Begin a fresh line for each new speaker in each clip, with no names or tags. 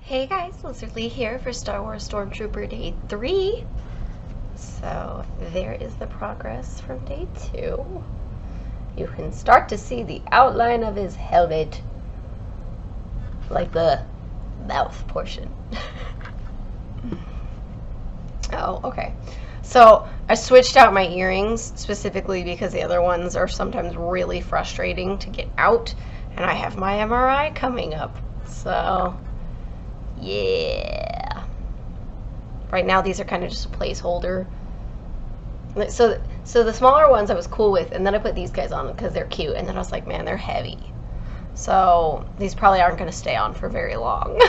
Hey guys, Lizardlea here for Star Wars Stormtrooper Day 3. So there is the progress from Day 2. You can start to see the outline of his helmet, like the mouth portion. Oh, okay. So I switched out my earrings specifically because the other ones are sometimes really frustrating to get out, and I have my MRI coming up. So yeah. Right now these are kind of just a placeholder. So the smaller ones I was cool with, and then I put these guys on because they're cute, and then I was like, man, they're heavy. So these probably aren't going to stay on for very long.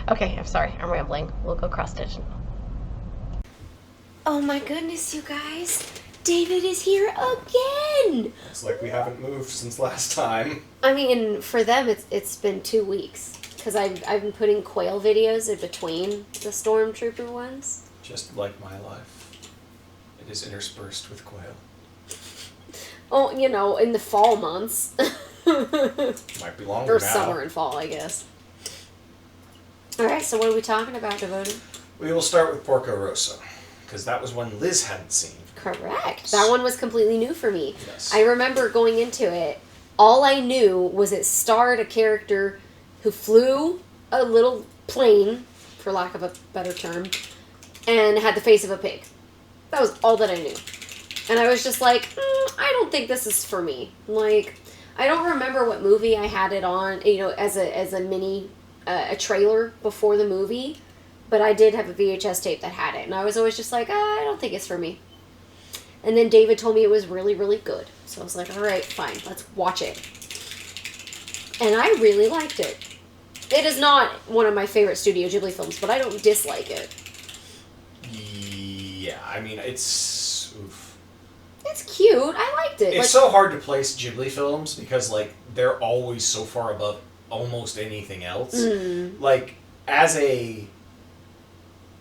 Okay, I'm sorry, I'm rambling. We'll go cross-stitch now. Oh my goodness, you guys. David is here again!
It's like we haven't moved since last time.
I mean, for them, it's been 2 weeks. Because I've been putting quail videos in between the Stormtrooper ones.
Just like my life. It is interspersed with quail.
Oh, you know, in the fall months.
Might be longer
or
now.
summer and fall, I guess. Alright, so what are we talking about, Devoted?
We will start with Porco Rosso, because that was one Liz hadn't seen.
Correct. That one was completely new for me.
Yes.
I remember going into it, all I knew was it starred a character who flew a little plane, for lack of a better term, and had the face of a pig. That was all that I knew. And I was just like, I don't think this is for me. Like, I don't remember what movie I had it on, you know, as a mini, a trailer before the movie, but I did have a VHS tape that had it, and I was always just like, I don't think it's for me. And then David told me it was really, really good. So I was like, all right, fine, let's watch it. And I really liked it. It is not one of my favorite Studio Ghibli films, but I don't dislike it.
Yeah, I mean, it's... Oof.
It's cute. I liked it.
It's so hard to place Ghibli films because, like, they're always so far above almost anything else. Like, as a...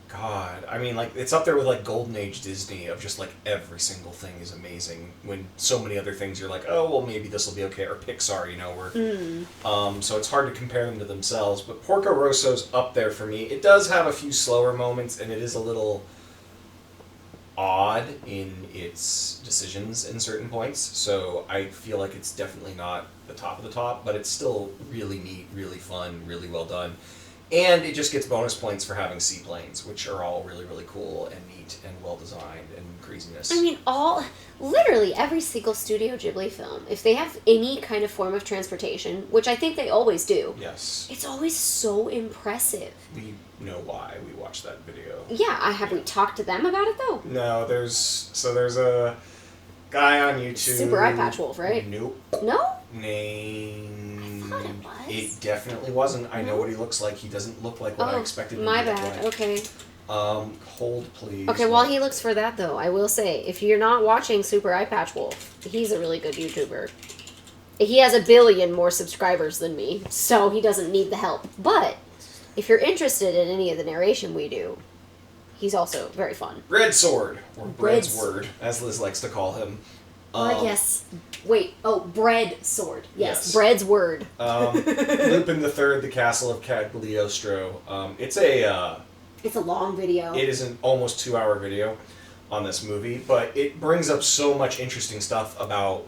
God, I mean, like, it's up there with, like, Golden Age Disney of just, like, every single thing is amazing when so many other things you're like, oh, well, maybe this will be okay. Or Pixar, you know, where... so it's hard to compare them to themselves. But Porco Rosso's up there for me. It does have a few slower moments, and it is a little odd in its decisions in certain points. So I feel like it's definitely not the top of the top, but it's still really neat, really fun, really well done. And it just gets bonus points for having seaplanes, which are all really, really cool and neat and well-designed and craziness.
I mean, literally every single Studio Ghibli film, if they have any kind of form of transportation, which I think they always do,
yes,
it's always so impressive.
We know why we watched that video.
Yeah, have we talked to them about it, though?
No, there's a guy on YouTube...
Super Eye Patch Wolf, right?
Nope.
No?
Name...
I thought it was.
It definitely wasn't. I know what he looks like. He doesn't look like what I expected him to
my
look
bad.
like.
Okay.
Hold, please.
Okay, while he looks for that, though, I will say, if you're not watching Super Eye Patch Wolf, he's a really good YouTuber. He has 1 billion more subscribers than me, so he doesn't need the help. But, if you're interested in any of the narration we do, he's also very fun.
Red Sword, or Bread's Word, as Liz likes to call him.
Or I guess... Wait, Bread Sword. Yes, Bread's Word.
Lupin the Third, The Castle of Cagliostro. It's a
long video.
It is an almost 2-hour video on this movie, but it brings up so much interesting stuff about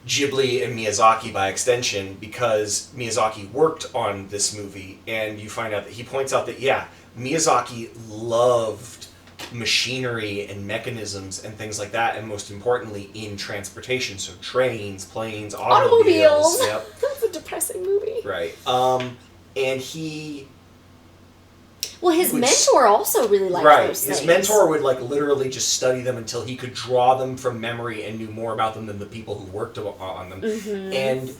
Ghibli and Miyazaki by extension, because Miyazaki worked on this movie, and you find out that he points out that, yeah, Miyazaki loved machinery and mechanisms and things like that, and most importantly in transportation, so trains, planes, automobiles. Yep.
That's a depressing movie.
Right. And he...
Well, his mentor also really liked those things.
His mentor would, like, literally just study them until he could draw them from memory and knew more about them than the people who worked on them. And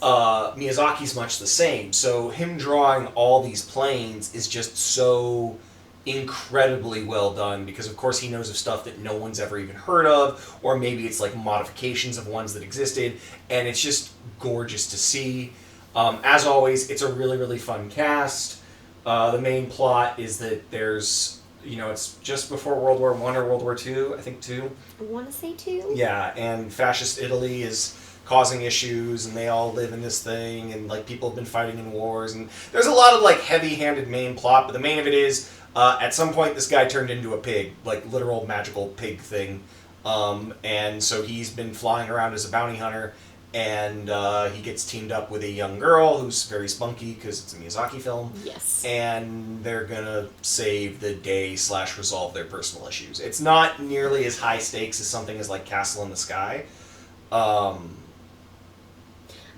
Miyazaki's much the same. So him drawing all these planes is just so incredibly well done, because of course he knows of stuff that no one's ever even heard of, or maybe it's like modifications of ones that existed, and it's just gorgeous to see. As always, it's a really, really fun cast. The main plot is that there's, you know, it's just before World War I or World War II, I think II.
I want to say II.
Yeah, and fascist Italy is causing issues, and they all live in this thing, and like people have been fighting in wars, and there's a lot of like heavy-handed main plot, but the main of it is at some point this guy turned into a pig, like literal magical pig thing, and so he's been flying around as a bounty hunter, and he gets teamed up with a young girl who's very spunky because it's a Miyazaki film.
Yes.
And they're gonna save the day / resolve their personal issues. It's not nearly as high stakes as something as like Castle in the Sky.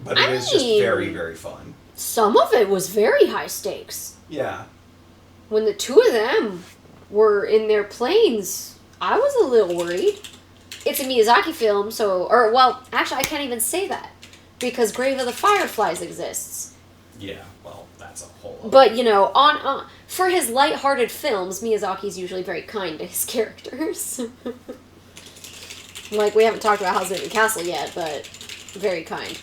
But it is just very, very fun.
Some of it was very high stakes.
Yeah.
When the two of them were in their planes, I was a little worried. It's a Miyazaki film, actually, I can't even say that, because Grave of the Fireflies exists.
Yeah, well, that's a whole other...
But, for his light-hearted films, Miyazaki's usually very kind to his characters. Like, we haven't talked about House of Castle yet, but very kind.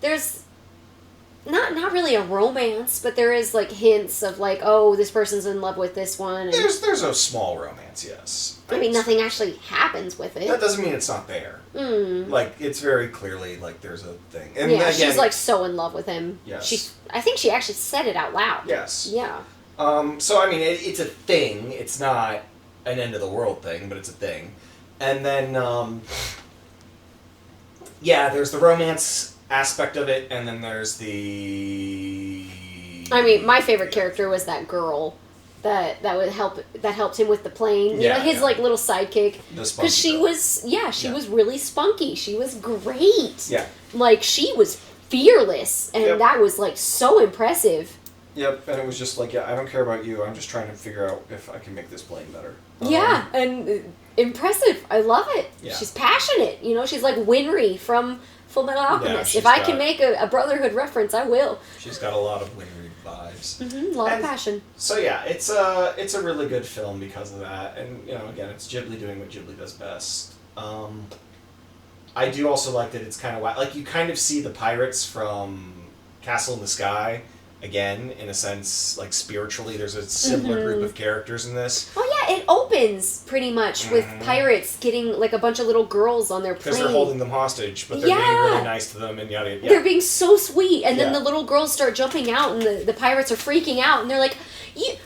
There's not really a romance, but there is like hints of like, oh, this person's in love with this one. And
there's a small romance, yes.
I mean, nothing actually happens with it.
That doesn't mean it's not there. Like, it's very clearly like there's a thing. And
yeah, again, she's like so in love with him.
Yes.
I think she actually said it out loud.
Yes.
Yeah.
So I mean, it's a thing. It's not an end of the world thing, but it's a thing. And then, there's the romance aspect of it, and then there's the...
I mean, my favorite character was that girl that helped him with the plane. His like little sidekick. Because she was really spunky. She was great.
Yeah. Like,
she was fearless, and that was like so impressive.
Yep, and it was just like, I don't care about you. I'm just trying to figure out if I can make this plane better.
Yeah, and impressive. I love it. Yeah. She's passionate. She's like Winry from Fullmetal Alchemist. If I can make a Brotherhood reference, I will.
She's got a lot of Winry vibes.
A lot of passion.
So yeah, it's a really good film because of that, and again, it's Ghibli doing what Ghibli does best. I do also like that it's kind of like you kind of see the pirates from Castle in the Sky. Again, in a sense, like spiritually, there's a similar group of characters in this.
Oh yeah, it opens pretty much with pirates getting like a bunch of little girls on their plane.
Because they're holding them hostage, but they're being really nice to them and yada yada.
They're being so sweet, and then the little girls start jumping out, and the pirates are freaking out, and they're like,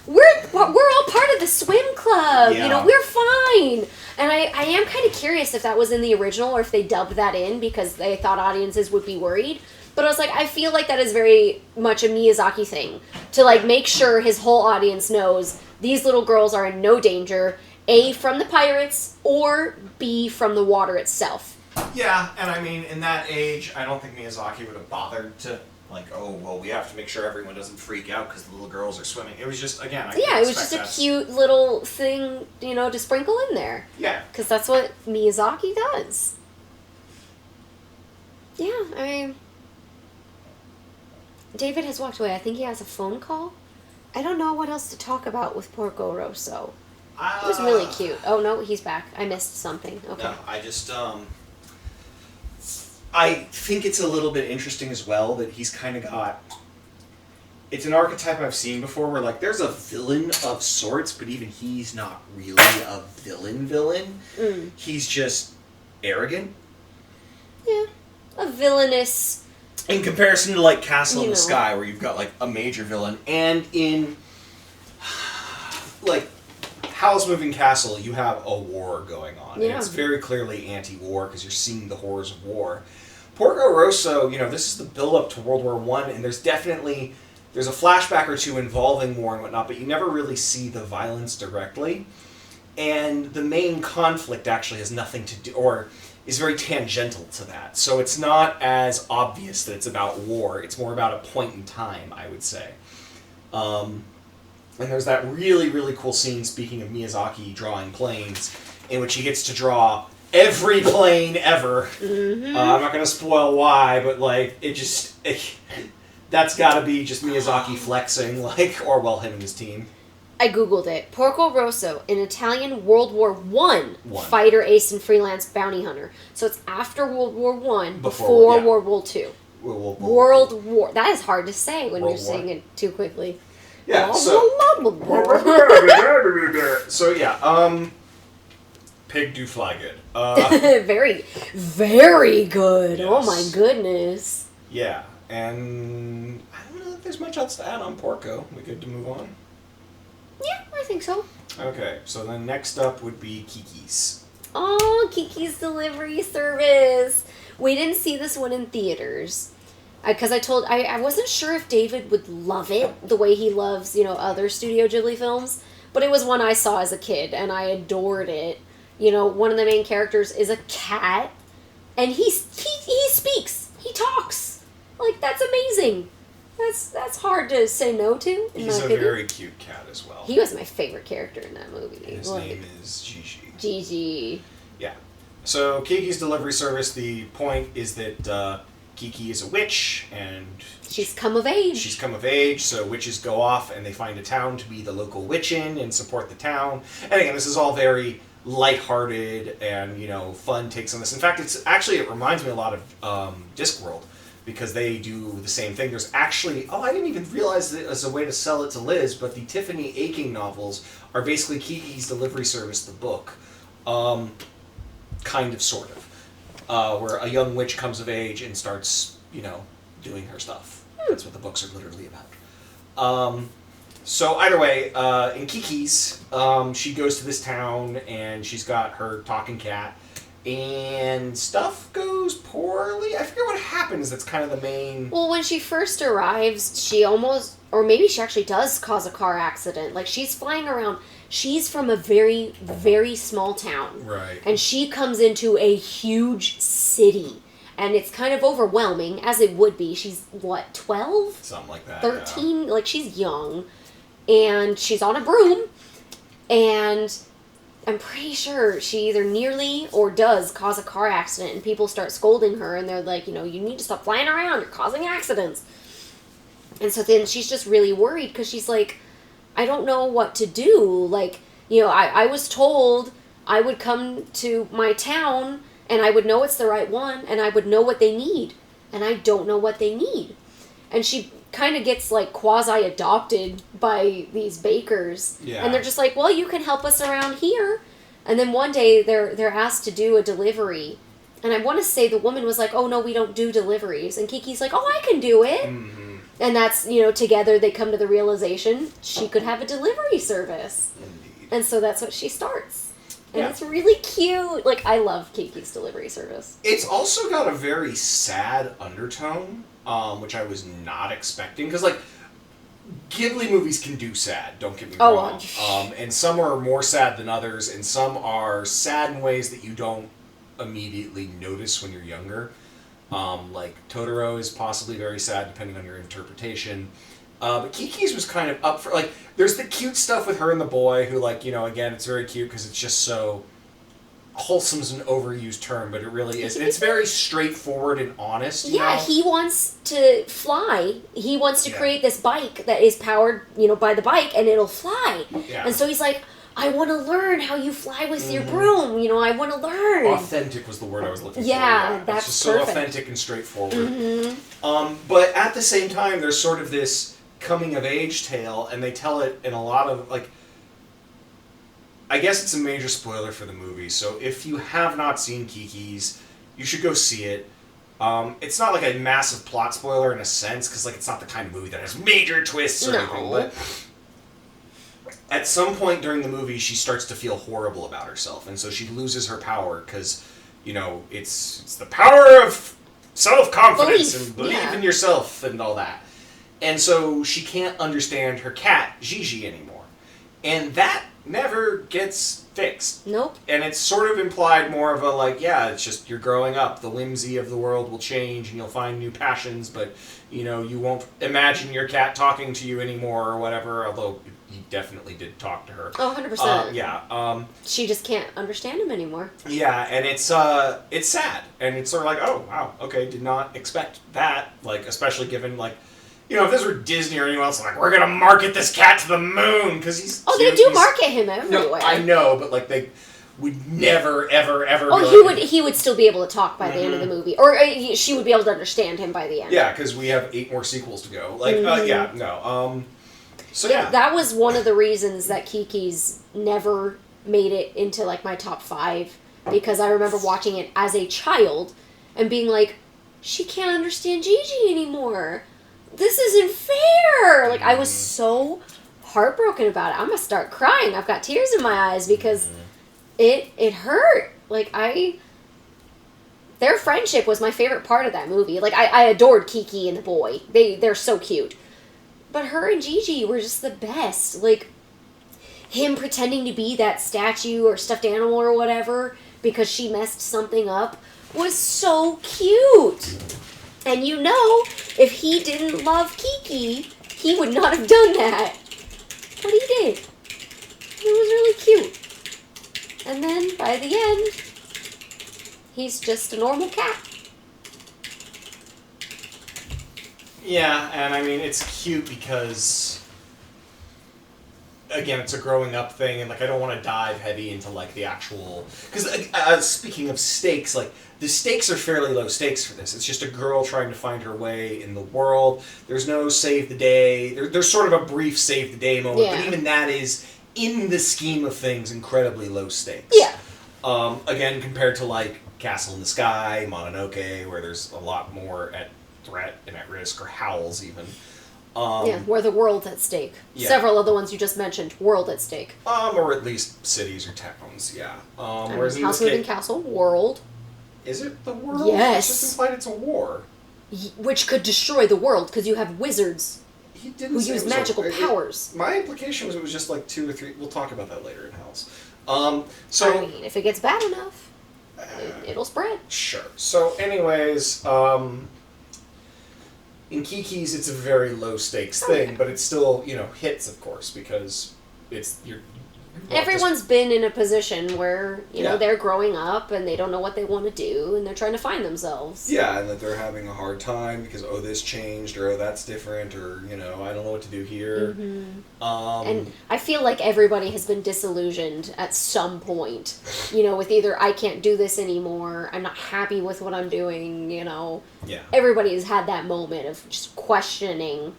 "We're all part of the swim club. We're fine." And I am kind of curious if that was in the original or if they dubbed that in because they thought audiences would be worried. But I was like, I feel like that is very much a Miyazaki thing. To, like, make sure his whole audience knows these little girls are in no danger, A, from the pirates, or B, from the water itself.
Yeah, and I mean, in that age, I don't think Miyazaki would have bothered to, like, oh, well, we have to make sure everyone doesn't freak out because the little girls are swimming. It was just, again,
it was just a cute little thing, to sprinkle in there.
Yeah.
Because that's what Miyazaki does. Yeah, I mean... David has walked away. I think he has a phone call. I don't know what else to talk about with Porco Rosso. It was really cute. Oh, no, he's back. I missed something. Okay.
No, I just, I think it's a little bit interesting as well that he's kind of got... It's an archetype I've seen before where, like, there's a villain of sorts, but even he's not really a villain. He's just arrogant. Yeah.
A villainous...
In comparison to, like, Castle in the Sky, where you've got, like, a major villain, and in, like, Howl's Moving Castle, you have a war going on. Yeah. And it's very clearly anti-war, because you're seeing the horrors of war. Porco Rosso, this is the build-up to World War I, and there's a flashback or two involving war and whatnot, but you never really see the violence directly. And the main conflict actually has nothing to do, or... is very tangential to that. So it's not as obvious that it's about war. It's more about a point in time, I would say. And there's that really, really cool scene, speaking of Miyazaki drawing planes, in which he gets to draw every plane ever. I'm not going to spoil why, but, like, that's got to be just Miyazaki flexing, like, or, well, him and his team.
I googled it. Porco Rosso, an Italian World War I fighter, ace, and freelance bounty hunter. So it's after World War I, before World War II. World War. That is hard to say when you're saying it too quickly.
Yeah. So Pig do fly good.
Very, very good.
Yes.
Oh my goodness.
Yeah, and I don't know if there's much else to add on Porco. We good to move on?
Yeah, I think so.
Okay, so then next up would be Kiki's.
Oh, Kiki's Delivery Service. We didn't see this one in theaters. Because I wasn't sure if David would love it the way he loves, other Studio Ghibli films. But it was one I saw as a kid, and I adored it. One of the main characters is a cat, and he speaks. He talks. Like, that's amazing. That's hard to say no to, in
He's
my
a
opinion.
very cute cat as well.
He was my favorite character in that movie.
His name is Gigi.
Gigi.
Yeah. So Kiki's Delivery Service, the point is that Kiki is a witch, and
She's come of age.
she's come of age, so witches go off and they find a town to be the local witch in and support the town. And again, this is all very lighthearted and, fun takes on this. In fact, it reminds me a lot of Discworld, because they do the same thing. There's actually, I didn't even realize it as a way to sell it to Liz, but the Tiffany Aching novels are basically Kiki's Delivery Service, the book. Kind of, sort of. Where a young witch comes of age and starts, doing her stuff. That's what the books are literally about. So either way, in Kiki's, she goes to this town and she's got her talking cat, and stuff goes poorly. I forget what happens. That's kind of the main...
Well, when she first arrives, she almost, or maybe she actually does cause a car accident. Like, she's flying around. She's from a very, very small town.
Right.
And she comes into a huge city. And it's kind of overwhelming, as it would be. She's, 12?
Something like that,
13? Yeah. Like, she's young. And she's on a broom. And I'm pretty sure she either nearly or does cause a car accident. And people start scolding her. And they're like, you need to stop flying around. You're causing accidents. And so then she's just really worried because she's like, I don't know what to do. Like, I was told I would come to my town and I would know it's the right one and I would know what they need. And I don't know what they need. And she kind of gets, like, quasi-adopted by these bakers.
Yeah.
And they're just like, well, you can help us around here. And then one day they're asked to do a delivery. And I want to say the woman was like, oh, no, we don't do deliveries. And Kiki's like, oh, I can do it.
Mm-hmm.
And that's, together they come to the realization she could have a delivery service.
Indeed.
And so that's what she starts. And
Yeah.
it's really cute. Like, I love Kiki's Delivery Service.
It's also got a very sad undertone, which I was not expecting. Because, like, Ghibli movies can do sad, don't get me wrong. And some are more sad than others, and some are sad in ways that you don't immediately notice when you're younger. Like, Totoro is possibly very sad, depending on your interpretation. But Kiki's was kind of up for, like, there's the cute stuff with her and the boy, who, like, again, it's very cute because it's just so... Wholesome's an overused term, but it really is. It's very straightforward and honest,
Yeah, he wants to fly. He wants to create this bike that is powered, by the bike, and it'll fly.
Yeah.
And so he's like, I want to learn how you fly with your broom. I want to learn.
Authentic was the word I was looking for.
Yeah, that's
it's just
perfect.
so authentic and straightforward. But at the same time, there's sort of this coming-of-age tale, and they tell it in a lot of, like... I guess it's a major spoiler for the movie, so if you have not seen Kiki's, you should go see it. It's not like a massive plot spoiler in a sense, because, like, it's not the kind of movie that has major twists or anything, but... At some point during the movie, she starts to feel horrible about herself, and so she loses her power, because, it's the power of self-confidence and believe in yourself and all that. And so she can't understand her cat, Gigi, anymore. And that never gets fixed.
Nope.
And it's sort of implied more of a, like, yeah, it's just you're growing up. The whimsy of the world will change and you'll find new passions, but, you won't imagine your cat talking to you anymore or whatever, although he definitely did talk to her.
Oh, 100%.
Yeah.
She just can't understand him anymore.
Yeah, and it's sad. And it's sort of like, oh, wow, okay, did not expect that, like, especially given, like, if this were Disney or anyone else, like, we're going to market this cat to the moon, because he's
Oh,
cute,
they do market him everywhere.
No, I know, but, like, they would never, ever, ever...
Oh, he would still be able to talk by the end of the movie. Or she would be able to understand him by the end.
Yeah, because we have 8 more sequels to go. Like, So, yeah.
That was one of the reasons that Kiki's never made it into, like, my top 5 because I remember watching it as a child and being like, she can't understand Gigi anymore. This isn't fair. Like, I was so heartbroken about it. I'm gonna start crying. I've got tears in my eyes because it hurt. Like, their friendship was my favorite part of that movie. Like, I adored Kiki and the boy. They're so cute. But her and Gigi were just the best. Like, him pretending to be that statue or stuffed animal or whatever because she messed something up was so cute. And you know, if he didn't love Kiki, he would not have done that. But he did. It was really cute. And then, by the end, he's just a normal cat.
Yeah, and I mean, it's cute because, again, it's a growing up thing, and, like, I don't want to dive heavy into, like, the actual... Because, speaking of stakes, like, the stakes are fairly low stakes for this. It's just a girl trying to find her way in the world. There's no save the day. There's sort of a brief save the day moment, but even that is, in the scheme of things, incredibly low stakes.
Yeah.
Again, compared to, like, Castle in the Sky, Mononoke, where there's a lot more at threat and at risk, or Howls even.
Where the world's at stake.
Yeah.
Several of the ones you just mentioned, world at stake.
Or at least cities or towns, yeah. Whereas in
House
this
Moving Castle, world.
Is it the world?
Yes.
It's just implied it's a war.
Which could destroy the world, because you have wizards
He didn't
who
say
use
it was
magical powers.
my implication was it was just like 2 or 3... We'll talk about that later in Howls. So...
I mean, if it gets bad enough, it'll spread.
Sure. So anyways, in Kiki's, it's a very low-stakes thing, but it still, hits, of course, because it's...
Everyone's been in a position where, they're growing up and they don't know what they want to do and they're trying to find themselves.
Yeah, and that they're having a hard time because, this changed, or that's different, or, I don't know what to do here.
Mm-hmm. And I feel like everybody has been disillusioned at some point, with either I can't do this anymore, I'm not happy with what I'm doing,
Yeah.
Everybody has had that moment of just questioning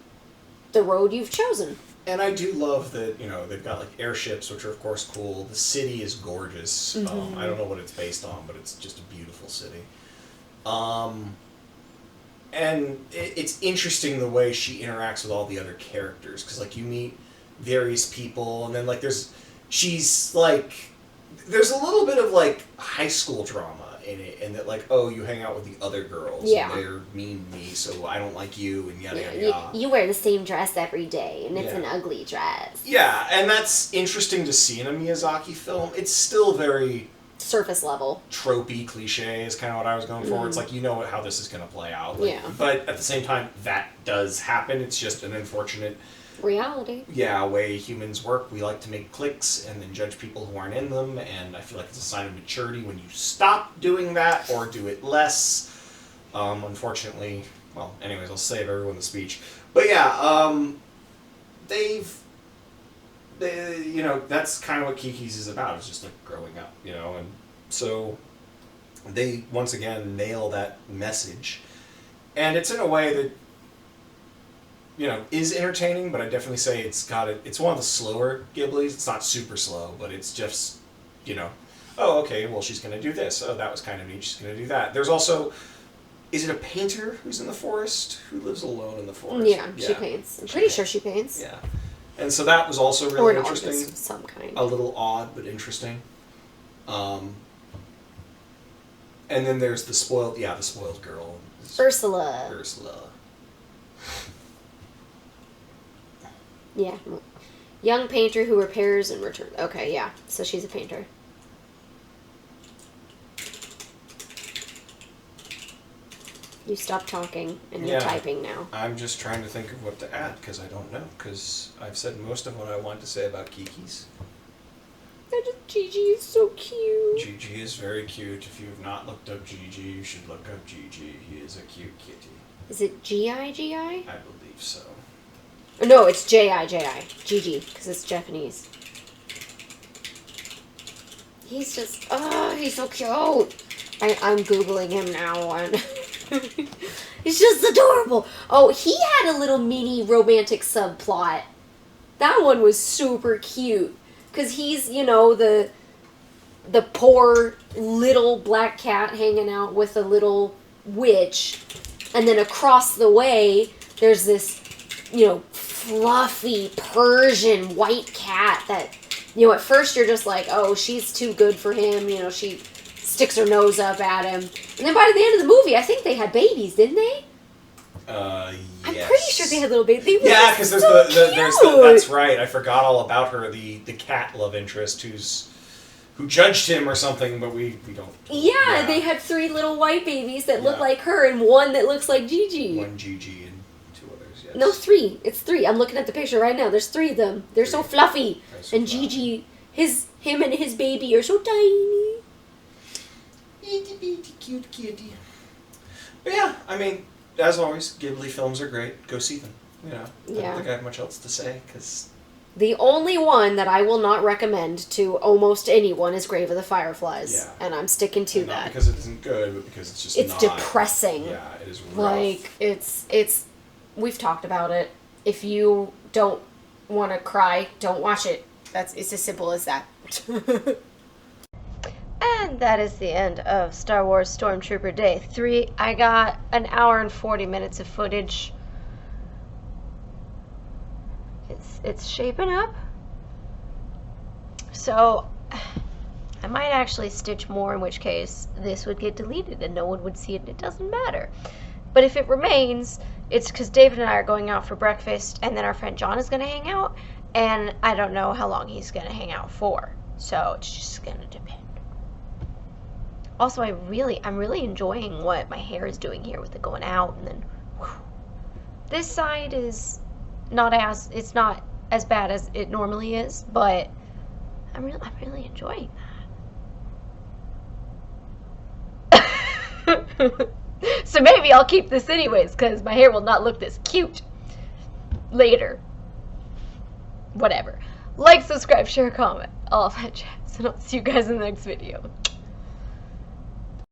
the road you've chosen.
And I do love that, they've got, like, airships, which are, of course, cool. The city is gorgeous.
Mm-hmm.
I don't know what it's based on, but it's just a beautiful city. And it's interesting the way she interacts with all the other characters. Because, like, you meet various people, and then, like, there's a little bit of, like, high school drama in it. And that, like, you hang out with the other girls.
Yeah.
And they're mean to me, so I don't like you, and yada, yada,
yada. You wear the same dress every day, and it's an ugly dress.
Yeah, and that's interesting to see in a Miyazaki film. It's still very...
surface level.
Tropey, cliche is kind of what I was going for. It's like, how this is going to play out. Like,
yeah.
But at the same time, that does happen. It's just an unfortunate...
reality.
Yeah, way humans work. We like to make clicks and then judge people who aren't in them, and I feel like it's a sign of maturity when you stop doing that or do it less. Unfortunately, well, anyways, I'll save everyone the speech. But yeah, that's kind of what Kiki's is about. It's just like growing up, and so they once again nail that message, and it's in a way that is entertaining, but I definitely say it's one of the slower Ghiblis. It's not super slow, but it's just, okay, well, she's going to do this. Oh, that was kind of neat. She's going to do that. There's also, is it a painter who's in the forest? Who lives alone in the forest?
Yeah, she paints. I'm pretty sure she paints.
Yeah. And so that was also really
or an
interesting.
Artist of some kind.
A little odd, but interesting. And then there's the spoiled girl.
Ursula. Yeah. Young painter who repairs and returns. Okay, yeah. So she's a painter. You stop talking and you're typing now.
I'm just trying to think of what to add because I don't know. Because I've said most of what I wanted to say about Kiki's.
Gigi is so cute.
Gigi is very cute. If you have not looked up Gigi, you should look up Gigi. He is a cute kitty.
Is it G-I-G-I?
I believe so.
No, it's J-I-J-I. Gigi, because it's Japanese. He's just, he's so cute. I'm Googling him now. And he's just adorable. Oh, he had a little mini romantic subplot. That one was super cute. Because he's, the poor little black cat hanging out with a little witch, and then across the way there's this, you know, fluffy Persian white cat that, you know, at first you're just like, oh, she's too good for him, you know, she sticks her nose up at him. And then by the end of the movie, I think they had babies, didn't they?
Yes.
I'm pretty sure they had little babies.
Yeah, because there's that's right. I forgot all about her, the cat love interest who judged him or something, but we don't.
Yeah, they had 3 little white babies that look like her and one that looks like Gigi.
One Gigi and 2 others, yes.
No, 3. It's 3. I'm looking at the picture right now. There's 3 of them. They're so fluffy. And Gigi, him and his baby are so tiny.
Itty bitty cute kitty. But yeah, I mean, as always, Ghibli films are great. Go see them. You know, I don't think I have much else to say, because...
The only one that I will not recommend to almost anyone is Grave of the Fireflies.
Yeah.
And I'm sticking to that.
Not because it isn't good, but because it's just
It's depressing.
Yeah, it is rough.
Like, it's... We've talked about it. If you don't want to cry, don't watch it. It's as simple as that. And that is the end of Star Wars Stormtrooper Day 3. I got an hour and 40 minutes of footage. It's shaping up. So, I might actually stitch more, in which case this would get deleted and no one would see it and it doesn't matter. But if it remains, it's because David and I are going out for breakfast and then our friend John is going to hang out, and I don't know how long he's going to hang out for. So, it's just going to depend. Also, I'm really enjoying what my hair is doing here with it going out, and then whew. This side is it's not as bad as it normally is, but I'm really enjoying that. So maybe I'll keep this anyways, because my hair will not look this cute later. Whatever. Like, subscribe, share, comment, all of that jazz, and I'll see you guys in the next video.